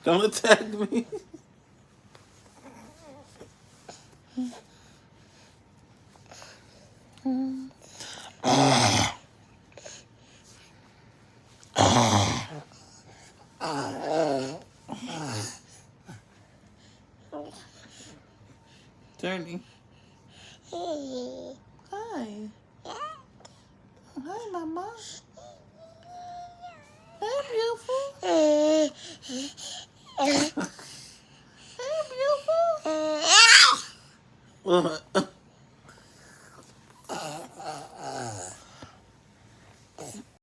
Don't attack me. Journey. Hi. Hi, Mama. Hey, beautiful. Hey, beautiful. What?